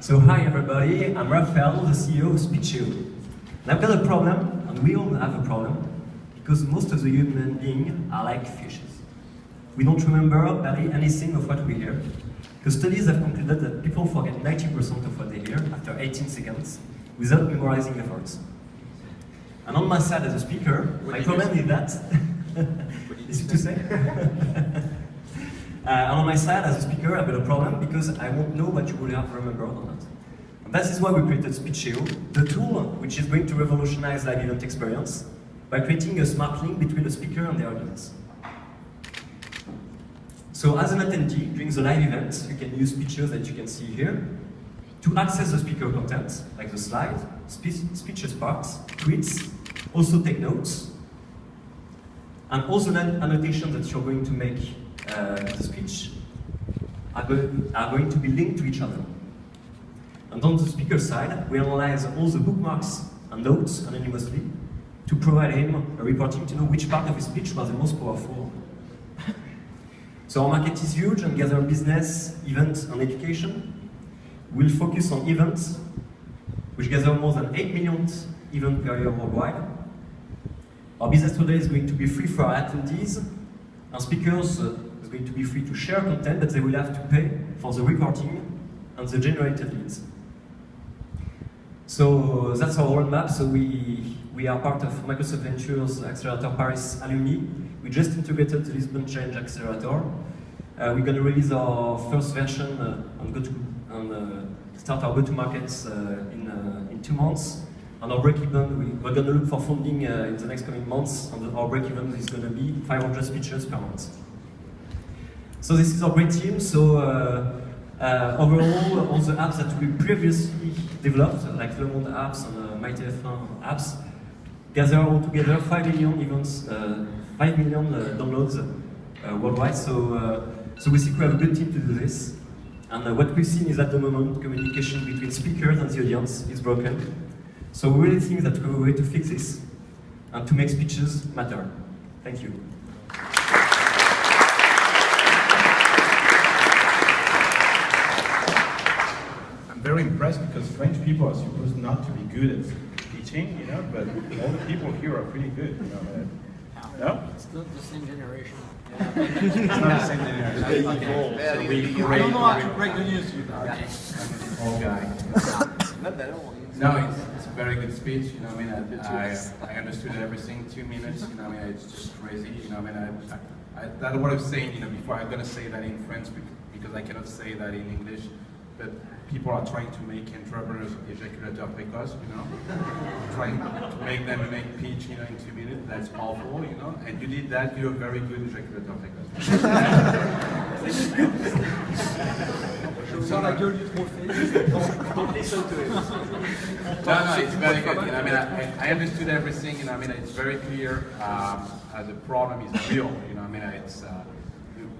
So hi everybody, I'm Raphael, the CEO of Speecheo. And I've got a problem, and we all have a problem, because most of the human beings are like fishes. We don't remember barely anything of what we hear, because studies have concluded that people forget 90% of what they hear after 18 seconds without memorizing the words. And on my side as a speaker, my comment is that, is it to say? And on my side, as a speaker, I've got a problem because I won't know what you will have remembered or not. And that is why we created Speecheo, the tool which is going to revolutionize live event experience by creating a smart link between the speaker and the audience. So as an attendee during the live event, you can use Speecheo that you can see here to access the speaker content, like the slide, speeches parts, tweets, also take notes, and all the annotations that you're going to make the speech are going to be linked to each other. And on the speaker side, we analyze all the bookmarks and notes anonymously to provide him a reporting to know which part of his speech was the most powerful. So our market is huge and gather business, events, and education. We'll focus on events, which gather more than 8 million events per year worldwide. Our business today is going to be free for our attendees, and speakers is going to be free to share content, but they will have to pay for the recording and the generated leads. So that's our roadmap. So we are part of Microsoft Ventures Accelerator Paris alumni. We just integrated the Lisbon Change Accelerator. We're going to release our first version and start our go-to-markets in 2 months. And our break-even, we're going to look for funding in the next coming months, and our break-even is going to be 500 speeches per month. So this is our great team. So overall, all the apps that we previously developed, like Le Monde apps and MyTF1 apps, gather all together 5 million events, 5 million downloads worldwide. So we think we have a good team to do this. And what we've seen is at the moment, communication between speakers and the audience is broken. So we really think that we have a way to fix this and to make speeches matter. Thank you. I'm very impressed because French people are supposed not to be good at speeching, you know, but all the people here are pretty good, you know. No? It's not the same generation. It's not the same generation. I don't know how to break the news. Old guy. No, it's a very good speech, you know, I mean, I understood everything, 2 minutes, you know, I mean, it's just crazy, you know, I mean, that's what I was saying, you know, before. I'm going to say that in French because I cannot say that in English, but people are trying to make entrepreneurs ejaculator precoce, you know, trying to make them make pitch, you know, in 2 minutes. That's awful, you know, and you did that, you're a very good ejaculator precoce. So like you're don't listen to it. No, it's very good. You know, I mean, I understood everything. You know, I mean, it's very clear. The problem is real. You know, I mean, it's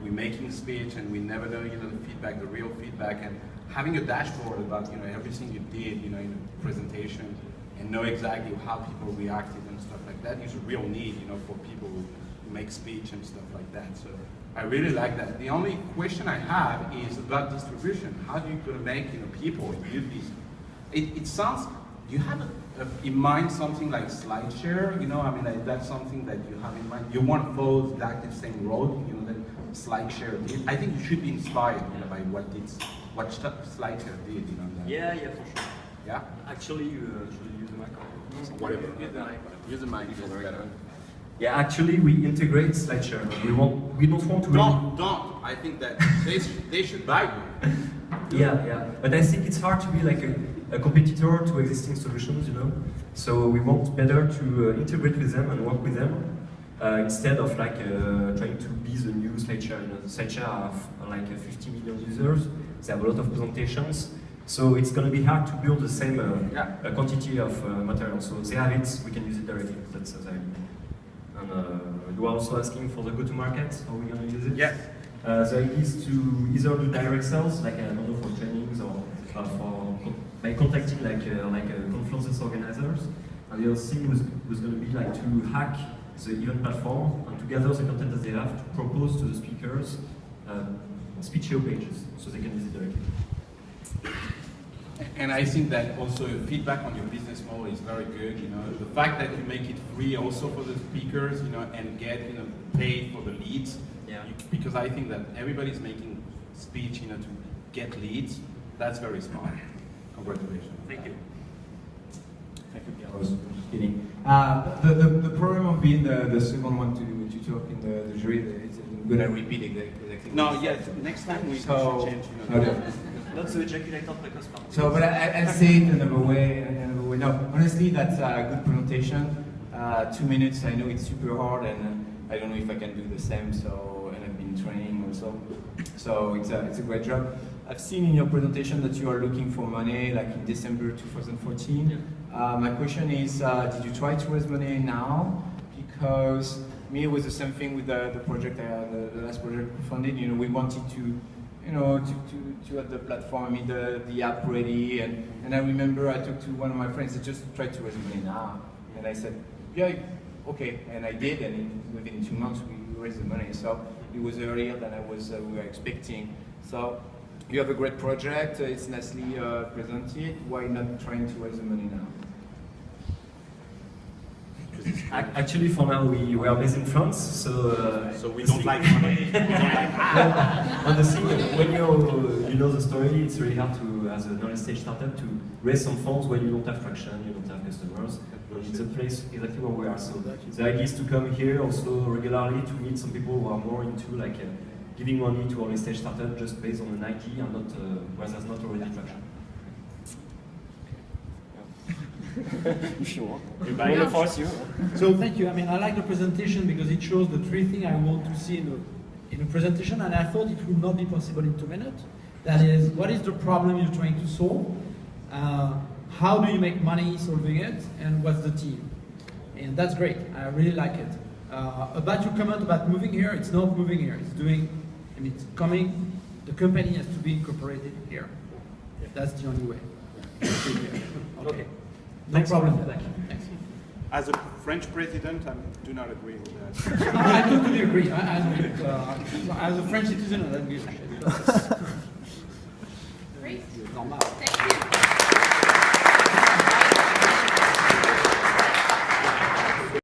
we're making speech and we never know, you know, the feedback, the real feedback, and having a dashboard about, you know, everything you did, you know, in the presentation, and know exactly how people reacted and stuff like that is a real need, you know, for people who make speech and stuff like that. So I really like that. The only question I have is about distribution. How do you gonna make, you know, people use this? It sounds, do you have in mind something like SlideShare? You know, I mean, like, that's something that you have in mind. You want to follow exactly the same road, you know, that SlideShare did. I think you should be inspired, you know, by what SlideShare did, you know. Yeah, for sure. Yeah. Actually, should use the mic or whatever. Use the mic. It's better. Yeah, actually, we integrate SlideShare. We don't want to. Don't. I think that they should buy you. Yeah. But I think it's hard to be like a competitor to existing solutions, you know. So we want better to integrate with them and work with them instead of like trying to be the new SlideShare. You know, the SlideShare have like 50 million users. They have a lot of presentations. So it's going to be hard to build the same quantity of material. So they have it, we can use it directly. That's the idea. And you are also asking for the go-to-market. How are we going to use it? Yes. The idea is to either do direct sales, like I don't know, for trainings, or by contacting like conferences organizers. And the other thing was going to be like to hack the event platform and to gather the content that they have to propose to the speakers Speecheo pages, so they can visit directly. And I think that also feedback on your business model is very good. You know, the fact that you make it free also for the speakers, you know, and get paid for the leads. Yeah. Because I think that everybody's making speech, you know, to get leads. That's very smart. Congratulations. Thank you. Thank you, I was just kidding. The problem of being the second one to talk in the jury, it's good. I repeat exactly. No, yes. Next time we should change. You know, okay. Not the ejaculator precoce part. So, but I'll say it another way. No, honestly, that's a good presentation. 2 minutes. I know it's super hard, and I don't know if I can do the same. So, and I've been training also. So it's a great job. I've seen in your presentation that you are looking for money, like in December 2014. Yeah. My question is, did you try to raise money now? Because me, it was the same thing with the project, the last project we funded. You know, we wanted to, you know, to have the platform, I mean, the app ready. And I remember I talked to one of my friends that just tried to raise money now. And I said, yeah, okay. And I did, and within 2 months we raised the money. So it was earlier than we were expecting. So you have a great project, it's nicely presented. Why not trying to raise the money now? Actually, for now, we are based in France, so... so we don't like money. On the thing, when you know the story, it's really hard to, as an early stage startup, to raise some funds when you don't have traction, you don't have customers. It's a place exactly where we are. So the idea is to come here also regularly to meet some people who are more into like giving money to early stage startup just based on an idea and not where there's not already traction. If you want. We'll force you. So thank you. I mean, I like the presentation because it shows the 3 things I want to see in a presentation, and I thought it would not be possible in 2 minutes. That is, what is the problem you're trying to solve? How do you make money solving it? And what's the team? And that's great. I really like it. About your comment about moving here, it's not moving here. It's doing, I mean, it's coming. The company has to be incorporated here. That's the only way. Okay. No problem. Thanks. As a French president, I do not agree with that. I totally agree. As a French citizen, I don't give a shit.